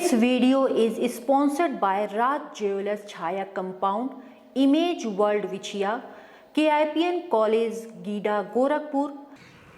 This video is sponsored by Raj Jewelers Chaya Compound, Image World Vichia, KIPN college GIDA Gorakhpur.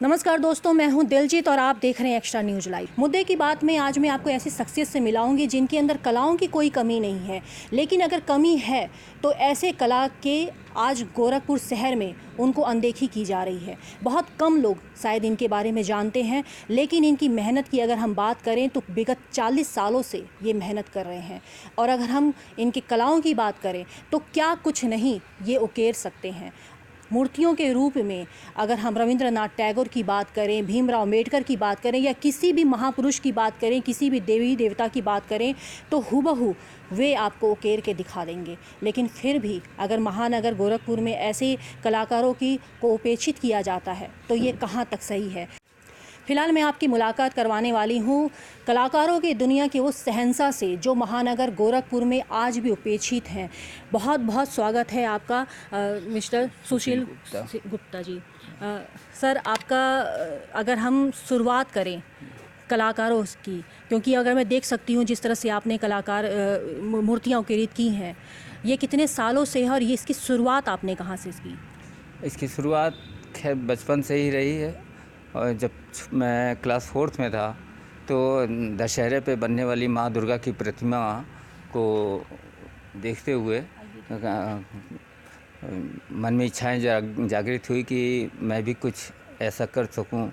नमस्कार दोस्तों, मैं हूं दिलजीत और आप देख रहे हैं एक्स्ट्रा न्यूज़ लाइव। मुद्दे की बात में आज मैं आपको ऐसी शख्सियत से मिलाऊंगी जिनके अंदर कलाओं की कोई कमी नहीं है, लेकिन अगर कमी है तो ऐसे कला के आज गोरखपुर शहर में उनको अनदेखी की जा रही है। बहुत कम लोग शायद इनके बारे में जानते हैं, लेकिन इनकी मेहनत की अगर हम बात करें तो विगत 40 सालों से ये मेहनत कर रहे हैं। और अगर हम इनकी कलाओं की बात करें तो क्या कुछ नहीं ये उकेर सकते हैं। मूर्तियों के रूप में अगर हम रविंद्रनाथ टैगोर की बात करें, भीमराव अम्बेडकर की बात करें या किसी भी महापुरुष की बात करें, किसी भी देवी देवता की बात करें, तो हूबहू वे आपको उकेर के दिखा देंगे। लेकिन फिर भी अगर महानगर गोरखपुर में ऐसे कलाकारों को उपेक्षित किया जाता है तो ये कहाँ तक सही है। फ़िलहाल मैं आपकी मुलाकात करवाने वाली हूँ कलाकारों की दुनिया के उस शहंशाह से जो महानगर गोरखपुर में आज भी उपेक्षित हैं। बहुत बहुत स्वागत है आपका मिस्टर सुशील गुप्ता जी। सर, आपका अगर हम शुरुआत करें कलाकारों की, क्योंकि अगर मैं देख सकती हूँ जिस तरह से आपने मूर्तियाँ उकेरित की हैं, ये कितने सालों से है और ये इसकी शुरुआत आपने कहाँ से की? इसकी शुरुआत खैर बचपन से ही रही है। और जब मैं क्लास 4th में था तो दशहरे पे बनने वाली माँ दुर्गा की प्रतिमा को देखते हुए मन में इच्छाएं जागृत हुई कि मैं भी कुछ ऐसा कर सकूं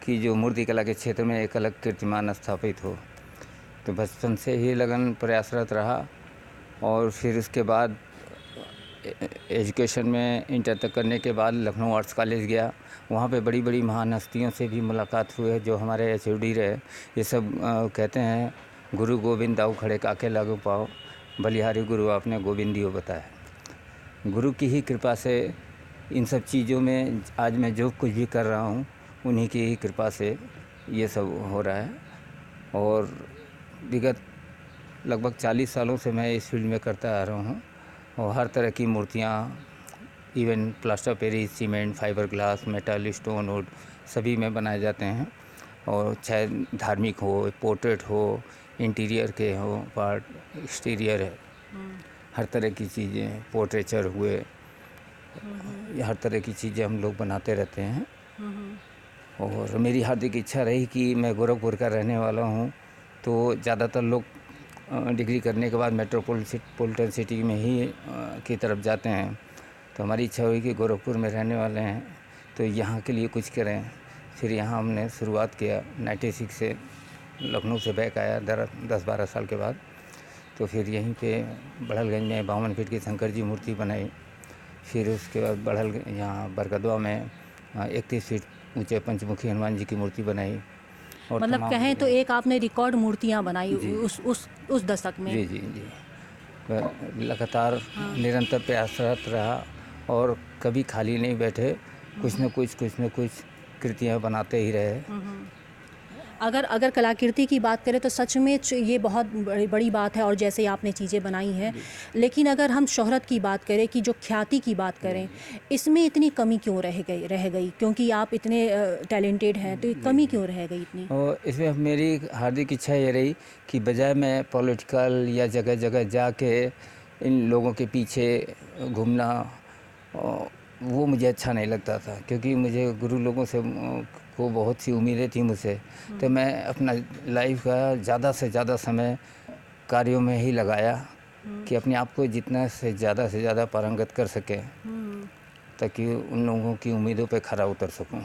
कि जो मूर्ति कला के क्षेत्र में एक अलग कीर्तिमान स्थापित हो। तो बचपन से ही लगन प्रयासरत रहा और फिर उसके बाद एजुकेशन में इंटर तक करने के बाद लखनऊ आर्ट्स कॉलेज गया। वहाँ पे बड़ी बड़ी महान हस्तियों से भी मुलाकात हुई है जो हमारे HOD रहे। ये सब कहते हैं गुरु गोविंद दाऊ खड़े काके लागू पाओ, बलिहारी गुरु आपने गोविंदियो बताया। गुरु की ही कृपा से इन सब चीज़ों में आज मैं जो कुछ भी कर रहा हूँ उन्हीं की ही कृपा से ये सब हो रहा है। और विगत लगभग 40 सालों से मैं इस फील्ड में करता आ रहा हूँ और हर तरह की मूर्तियाँ, even plaster Paris, cement, fibre glass, metal, stone, would सभी में बनाए जाते हैं। और चाहे धार्मिक हो, पोर्ट्रेट हो, इंटीरियर के हो पार्ट, एक्सटीरियर है, हर तरह की चीज़ें, पोर्ट्रेचर हुए, हर तरह की चीज़ें हम लोग बनाते रहते हैं। और मेरी हार्दिक इच्छा रही कि मैं गोरखपुर का रहने वाला हूँ, तो ज़्यादातर लोग डिग्री करने के बाद मेट्रोपॉलिटन सिटी में ही की तरफ जाते हैं। तो हमारी इच्छा हुई कि गोरखपुर में रहने वाले हैं तो यहाँ के लिए कुछ करें। फिर यहाँ हमने शुरुआत किया 96 से। लखनऊ से बैक आया 10-12 साल के बाद। तो फिर यहीं पे बढ़लगंज में 52 फीट की शंकर जी मूर्ति बनाई। फिर उसके बाद यहाँ बरगदवा में 31 फीट ऊँचे पंचमुखी हनुमान जी की मूर्ति बनाई। मतलब कहें तो एक आपने रिकॉर्ड मूर्तियाँ बनाई उस दशक में। जी जी जी, लगातार निरंतर प्रयासरत रहा और कभी खाली नहीं बैठे, कुछ न कुछ कृतियाँ बनाते ही रहे। अगर कलाकृति की बात करें तो सच में ये बहुत बड़ी बात है और जैसे आपने चीज़ें बनाई हैं। लेकिन अगर हम शोहरत की बात करें, कि जो ख्याति की बात करें, इसमें इतनी कमी क्यों रह गई? क्योंकि आप इतने टैलेंटेड हैं, तो कमी क्यों रह गई इतनी? और इसमें मेरी हार्दिक इच्छा ये रही कि बजाय मैं पॉलिटिकल या जगह जगह जाके इन लोगों के पीछे घूमना, वो मुझे अच्छा नहीं लगता था, क्योंकि मुझे गुरु लोगों से को बहुत सी उम्मीदें थी मुझसे। तो मैं अपना लाइफ का ज़्यादा से ज़्यादा समय कार्यों में ही लगाया कि अपने आप को जितना से ज़्यादा पारंगत कर सके, ताकि उन लोगों की उम्मीदों पे खरा उतर सकूं।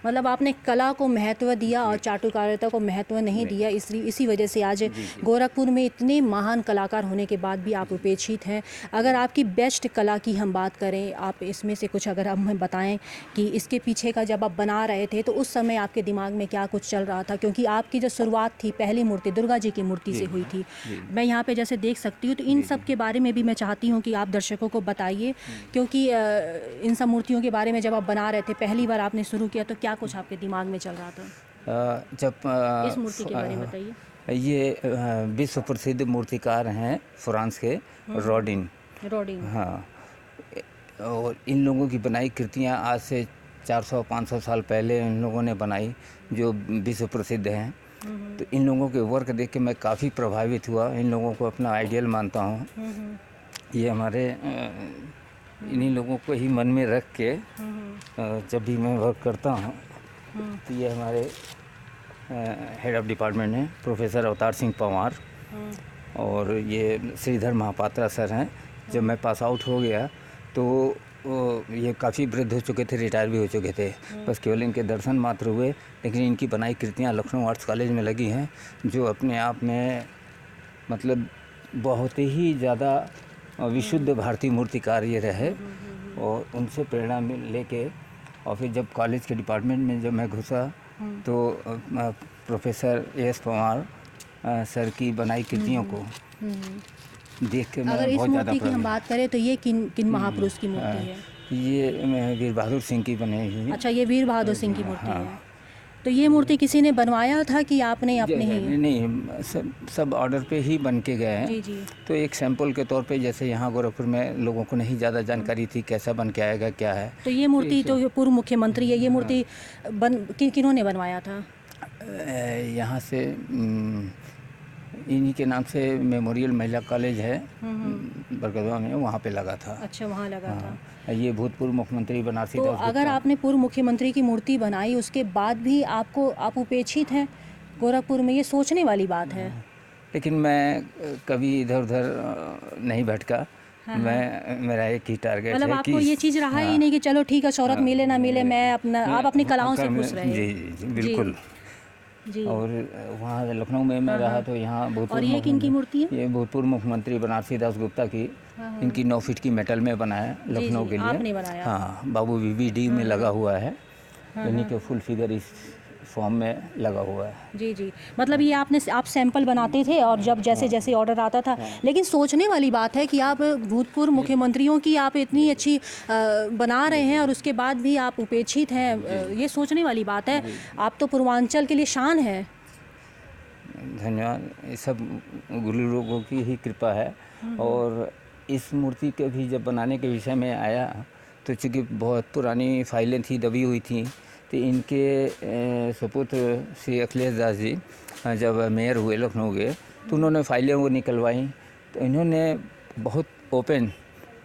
मतलब आपने कला को महत्व दिया और चाटुकारिता को महत्व नहीं दिया, इसी वजह से आज गोरखपुर में इतने महान कलाकार होने के बाद भी आप उपेक्षित हैं। अगर आपकी बेस्ट कला की हम बात करें, आप इसमें से कुछ अगर हमें बताएं कि इसके पीछे का जब आप बना रहे थे तो उस समय आपके दिमाग में क्या कुछ चल रहा था, क्योंकि आपकी जो शुरुआत थी पहली मूर्ति दुर्गा जी की मूर्ति से हुई थी। मैं यहाँ पर जैसे देख सकती हूँ, तो इन सब के बारे में भी मैं चाहती हूँ कि आप दर्शकों को बताइए, क्योंकि इन सब मूर्तियों के बारे में जब आप बना रहे थे, पहली बार आपने शुरू किया, तो क्या कुछ आपके दिमाग में चल रहा था? जब इस मूर्ति के बारे में बताइए। ये विश्व प्रसिद्ध मूर्तिकार हैं फ्रांस के, रॉडिन। हाँ, और इन लोगों की बनाई कृतियाँ आज से 400-500 साल पहले इन लोगों ने बनाई, जो विश्व प्रसिद्ध हैं। तो इन लोगों के वर्क देख के मैं काफ़ी प्रभावित हुआ, इन लोगों को अपना आइडियल मानता हूँ। ये हमारे इन्हीं लोगों को ही मन में रख के जब भी मैं वर्क करता हूँ तो ये हमारे हेड ऑफ डिपार्टमेंट हैं प्रोफेसर अवतार सिंह पंवार, और ये श्रीधर महापात्रा सर हैं। जब मैं पास आउट हो गया तो ये काफ़ी वृद्ध हो चुके थे, रिटायर भी हो चुके थे, बस केवल इनके दर्शन मात्र हुए, लेकिन इनकी बनाई कृतियाँ लखनऊ आर्ट्स कॉलेज में लगी हैं, जो अपने आप में मतलब बहुत ही ज़्यादा विशुद्ध भारतीय मूर्तिकार ये रहे। और उनसे प्रेरणा लेके और फिर जब कॉलेज के डिपार्टमेंट में जब मैं घुसा तो प्रोफेसर एस पंवार सर की बनाई कृतियों को देख के मैं अगर इस बहुत ज़्यादा मूर्ति की हम बात करें तो ये किन महापुरुष की मूर्ति है? ये वीर बहादुर सिंह की बनी हुई। अच्छा, ये वीर बहादुर सिंह की मूर्ति है। तो ये मूर्ति किसी ने बनवाया था कि आपने अपने ही? नहीं, सब ऑर्डर पे ही बन के गए हैं। जी जी। तो एक सैंपल के तौर पे, जैसे यहाँ गोरखपुर में लोगों को नहीं ज़्यादा जानकारी थी कैसा बन के आएगा क्या है। तो ये मूर्ति तो पूर्व मुख्यमंत्री है, ये मूर्ति किन्होंने बनवाया था? यहाँ से इन्हीं के नाम से मेमोरियल महिला कॉलेज है बरगदवा में, वहाँ पे लगा था। अच्छा, वहाँ लगा था। ये भूतपूर्व मुख्यमंत्री बनारसी तो दास गुप्ता। अगर आपने पूर्व मुख्यमंत्री की मूर्ति बनाई उसके बाद भी आप उपेक्षित हैं गोरखपुर में, ये सोचने वाली बात है। लेकिन मैं कभी इधर उधर नहीं भटका। मेरा एक ही टारगेट है मतलब कि आपको ये चीज़ रहा ही नहीं कि चलो ठीक है, शोहरत मिले ना मिले, मैं अपना आप अपनी कलाओं से खुश रहे। जी जी बिल्कुल जी। और वहाँ लखनऊ में मैं रहा तो यहाँ और भूतपूर्व ये किनकी मूर्ति है? ये भूतपूर्व मुख्यमंत्री बनारसी दास गुप्ता की, इनकी 9 फीट की मेटल में बनाया लखनऊ के लिए। आपने बनाया? हाँ, बाबू VVD में लगा हुआ है, इन्हीं के फुल फिगर इस फॉर्म में लगा हुआ है। जी जी। मतलब ये आप सैंपल बनाते थे और जब जैसे जैसे ऑर्डर आता था, लेकिन सोचने वाली बात है कि आप भूतपूर्व मुख्यमंत्रियों की आप इतनी अच्छी बना रहे हैं और उसके बाद भी आप उपेक्षित हैं, ये सोचने वाली बात है। आप तो पूर्वांचल के लिए शान है। धन्यवाद, ये सब गुरु लोगों की ही कृपा है। और इस मूर्ति के भी जब बनाने के विषय में आया तो चूँकि बहुत पुरानी फाइलें थी, दबी हुई थी, तो इनके सुपुत्र श्री अखिलेश दास जी जब मेयर हुए लखनऊ के, तो उन्होंने फाइलें वो निकलवाई। तो इन्होंने बहुत ओपन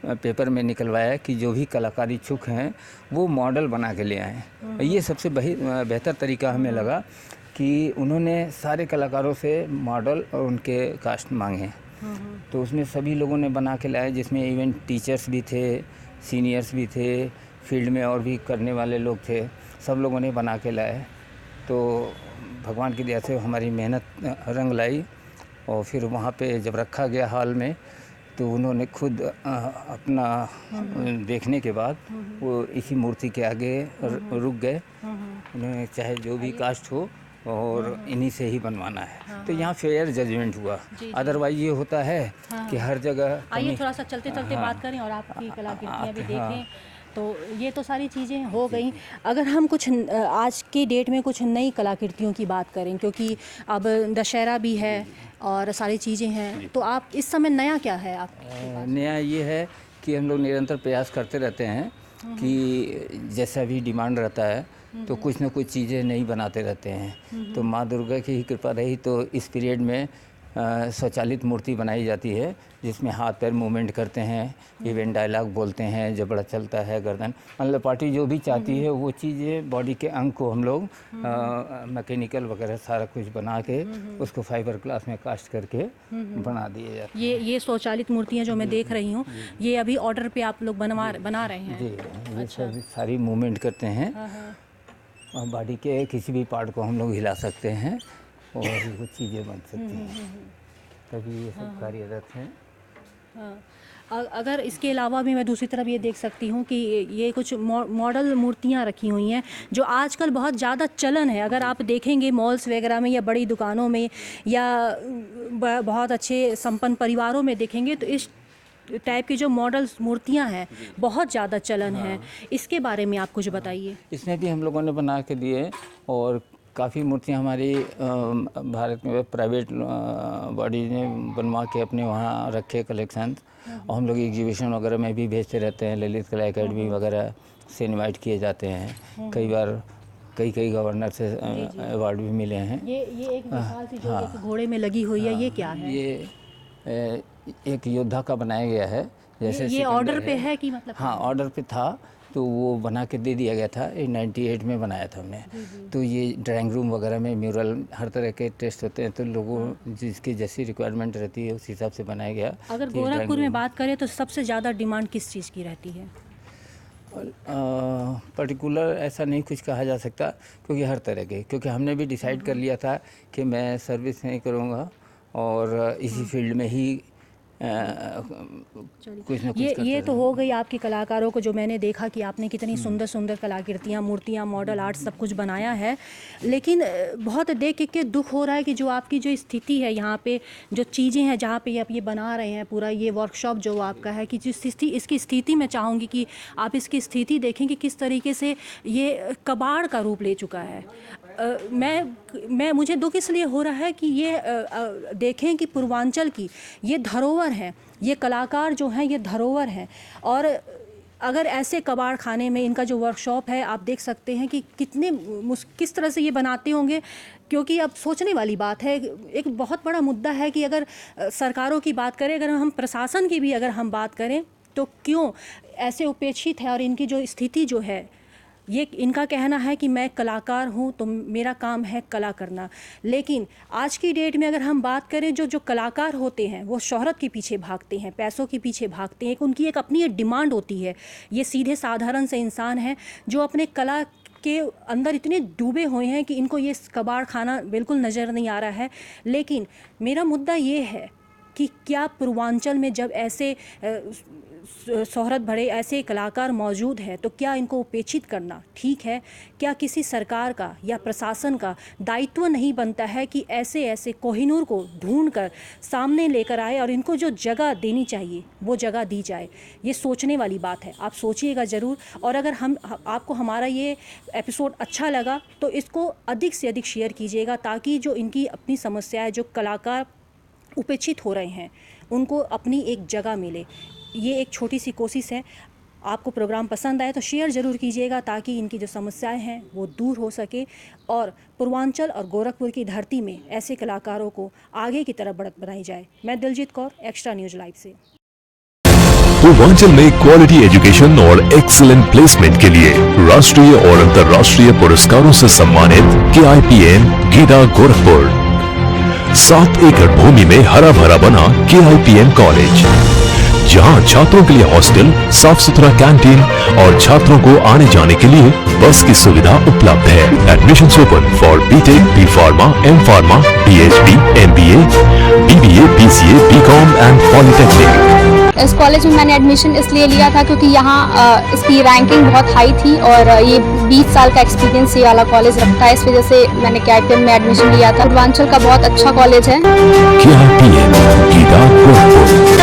पेपर में निकलवाया कि जो भी कलाकार इच्छुक हैं वो मॉडल बना के ले आएँ। ये सबसे बेहतर तरीका हमें लगा कि उन्होंने सारे कलाकारों से मॉडल और उनके कास्ट मांगे। तो उसमें सभी लोगों ने बना के लाए, जिसमें इवन टीचर्स भी थे, सीनियर्स भी थे, फील्ड में और भी करने वाले लोग थे, सब लोगों ने बना के लाए। तो भगवान की दया से हमारी मेहनत रंग लाई। और फिर वहाँ पे जब रखा गया हॉल में तो उन्होंने खुद अपना देखने के बाद वो इसी मूर्ति के आगे रुक गए। उन्होंने चाहे जो भी कास्ट हो और इन्हीं से ही बनवाना है। तो यहाँ फेयर जजमेंट हुआ। अदरवाइज ये होता है कि हर जगह आइए थोड़ा सा चलते चलते बात करें और आपकी कलाकृतियाँ भी देखें। तो ये तो सारी चीज़ें हो गई। अगर हम कुछ आज के डेट में कुछ नई कलाकृतियों की बात करें, क्योंकि अब दशहरा भी है और सारी चीज़ें हैं, तो आप इस समय नया क्या है आपके पास? नया ये है कि हम लोग निरंतर प्रयास करते रहते हैं कि जैसा भी डिमांड रहता है तो कुछ ना कुछ चीज़ें नई बनाते रहते हैं। तो माँ दुर्गा की ही कृपा रही तो इस पीरियड में स्वचालित मूर्ति बनाई जाती है, जिसमें हाथ पैर मूवमेंट करते हैं, इवन डायलॉग बोलते हैं, जबड़ा चलता है, गर्दन, मतलब पार्टी जो भी चाहती है वो चीज़ें बॉडी के अंग को हम लोग मैकेनिकल वगैरह सारा कुछ बना के उसको फाइबर ग्लास में कास्ट करके बना दिए जाते हैं। ये स्वचालित मूर्तियाँ जो मैं देख रही हूँ, ये अभी ऑर्डर पे आप लोग बना रहे हैं? जी, ये सब सारी मूवमेंट करते हैं और बॉडी के किसी भी पार्ट को हम लोग हिला सकते हैं और कुछ चीज़ें बन सकती हैं, तभी ये सब कार्यरत हैं। अगर इसके अलावा भी मैं दूसरी तरफ ये देख सकती हूँ कि ये कुछ मॉडल मूर्तियाँ रखी हुई हैं जो आजकल बहुत ज़्यादा चलन है। अगर आप देखेंगे मॉल्स वगैरह में या बड़ी दुकानों में या बहुत अच्छे संपन्न परिवारों में देखेंगे तो इस टाइप की जो मॉडल मूर्तियाँ हैं बहुत ज़्यादा चलन है। इसके बारे में आप कुछ बताइए। इसमें भी हम लोगों ने बना के दिए और काफ़ी मूर्तियाँ हमारी भारत में प्राइवेट बॉडी ने बनवा के अपने वहाँ रखे कलेक्शन, और हम लोग एग्जीबिशन वगैरह में भी भेजते रहते हैं। ललित कला एकेडमी वगैरह से इनवाइट किए जाते हैं। कई बार कई गवर्नर से अवार्ड भी मिले हैं। ये एक मिसाल सी जो एक घोड़े में लगी हुई है, ये क्या है? ये एक योद्धा का बनाया गया है। जैसे ये ऑर्डर पे है कि मतलब? हाँ, ऑर्डर पे था, तो वो बना के दे दिया गया था। ये 98 में बनाया था हमने। तो ये ड्राइंग रूम वगैरह में म्यूरल हर तरह के टेस्ट होते हैं, तो लोगों जिसकी जैसी रिक्वायरमेंट रहती है उस हिसाब से बनाया गया। अगर गोरखपुर में बात करें तो सबसे ज़्यादा डिमांड किस चीज़ की रहती है? पर्टिकुलर ऐसा नहीं कुछ कहा जा सकता, क्योंकि हर तरह के, क्योंकि हमने भी डिसाइड कर लिया था कि मैं सर्विस नहीं करूँगा और इसी फील्ड में ही कुछ ना कुछ ये तो हो गई आपकी कलाकारों को, जो मैंने देखा कि आपने कितनी सुंदर सुंदर कलाकृतियाँ, मूर्तियाँ, मॉडल आर्ट सब कुछ बनाया है। लेकिन बहुत देख के दुख हो रहा है कि जो आपकी जो स्थिति है यहाँ पे, जो चीज़ें हैं जहाँ पे आप ये बना रहे हैं, पूरा ये वर्कशॉप जो आपका है, कि जिस स्थिति, इसकी स्थिति मैं चाहूँगी कि आप इसकी स्थिति देखें कि किस तरीके से ये कबाड़ का रूप ले चुका है। मुझे दुख इसलिए हो रहा है कि ये देखें कि पूर्वांचल की ये धरोहर है, ये कलाकार जो हैं ये धरोहर हैं, और अगर ऐसे कबाड़ खाने में इनका जो वर्कशॉप है, आप देख सकते हैं कि किस तरह से ये बनाते होंगे। क्योंकि अब सोचने वाली बात है, एक बहुत बड़ा मुद्दा है कि अगर सरकारों की बात करें, अगर हम प्रशासन की भी अगर हम बात करें, तो क्यों ऐसे उपेक्षित है। और इनकी जो स्थिति जो है, ये इनका कहना है कि मैं कलाकार हूँ तो मेरा काम है कला करना। लेकिन आज की डेट में अगर हम बात करें, जो कलाकार होते हैं वो शोहरत के पीछे भागते हैं, पैसों के पीछे भागते हैं। उनकी एक अपनी एक डिमांड होती है। ये सीधे साधारण से इंसान हैं जो अपने कला के अंदर इतने डूबे हुए हैं कि इनको ये कबाड़ खाना बिल्कुल नज़र नहीं आ रहा है। लेकिन मेरा मुद्दा ये है कि क्या पूर्वांचल में जब ऐसे शोहरत भरे ऐसे कलाकार मौजूद हैं, तो क्या इनको उपेक्षित करना ठीक है? क्या किसी सरकार का या प्रशासन का दायित्व नहीं बनता है कि ऐसे कोहिनूर को ढूंढकर सामने लेकर आए और इनको जो जगह देनी चाहिए वो जगह दी जाए? ये सोचने वाली बात है, आप सोचिएगा ज़रूर। और अगर आपको हमारा ये एपिसोड अच्छा लगा तो इसको अधिक से अधिक शेयर कीजिएगा, ताकि जो इनकी अपनी समस्या है, जो कलाकार उपेक्षित हो रहे हैं, उनको अपनी एक जगह मिले। ये एक छोटी सी कोशिश है। आपको प्रोग्राम पसंद आए तो शेयर ज़रूर कीजिएगा, ताकि इनकी जो समस्याएं हैं वो दूर हो सके और पूर्वांचल और गोरखपुर की धरती में ऐसे कलाकारों को आगे की तरफ बढ़ाई जाए। मैं Diljit Kaur, extra news live से। पूर्वांचल में क्वालिटी एजुकेशन और एक्सीलेंट प्लेसमेंट के लिए राष्ट्रीय और अंतर्राष्ट्रीय पुरस्कारों से सम्मानित KIPN गीडा गोरखपुर। 7 एकड़ भूमि में हरा भरा बना KIPN कॉलेज, जहां छात्रों के लिए हॉस्टल, साफ सुथरा कैंटीन और छात्रों को आने जाने के लिए बस की सुविधा उपलब्ध है। Admissions open for BTech, B Pharma, M Pharma, PhD, MBA, BBA, BCA, BCom and polytechnic. इस कॉलेज में मैंने एडमिशन इसलिए लिया था क्योंकि यहाँ इसकी रैंकिंग बहुत हाई थी और ये 20 साल का एक्सपीरियंस ये वाला कॉलेज रखता है। इस वजह से मैंने KIPN में एडमिशन लिया था। पूर्वांचल का बहुत अच्छा कॉलेज है। KIPN गीडा गोरखपुर।